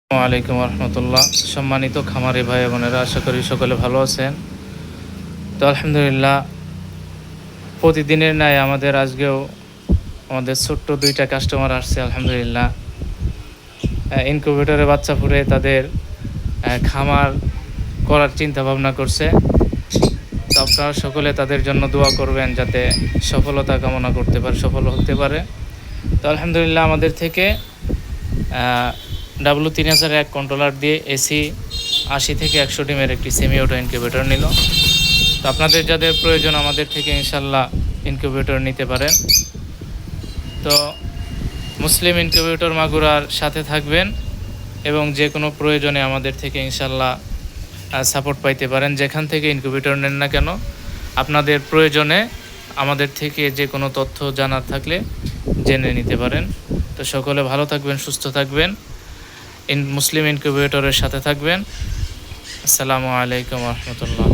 আসসালামু আলাইকুম রহমতুল্লাহ। সম্মানিত খামারি ভাই বোনেরা, আশা করি সকলে ভালো আছেন। তো আলহামদুলিল্লাহ, প্রতিদিনের ন্যায় আমাদের আজকেও আমাদের ছোট্ট দুইটা কাস্টমার আসছে। আলহামদুলিল্লাহ, ইনকিউবেটরে বাচ্চা ফুটে তাদের খামার করার চিন্তা ভাবনা করছে। তো আপনারা সকলে তাদের জন্য দোয়া করবেন যাতে সফলতা কামনা করতে পারে, সফল হতে পারে। তো আলহামদুলিল্লাহ, আমাদের থেকে W3001 কন্ট্রোলার দিয়ে এসি 80 থেকে 100 ডিমের একটি সেমি অটো ইনকিউবেটর নিল। তো আপনাদের যাদের প্রয়োজন আমাদের থেকে ইনশাল্লাহ ইনকিউবেটর নিতে পারেন। তো মুসলিম ইনকিউবেটর মাগুরার সাথে থাকবেন এবং যে কোনো প্রয়োজনে আমাদের থেকে ইনশাল্লাহ সাপোর্ট পাইতে পারেন। যেখান থেকে ইনকিউবেটর নেন না কেন, আপনাদের প্রয়োজনে আমাদের থেকে যে কোনো তথ্য জানার থাকলে জেনে নিতে পারেন। তো সকলে ভালো থাকবেন, সুস্থ থাকবেন, মুসলিম ইনকিউবেটরের সাথে থাকবেন। আসসালামু আলাইকুম রহমতুল্লাহ।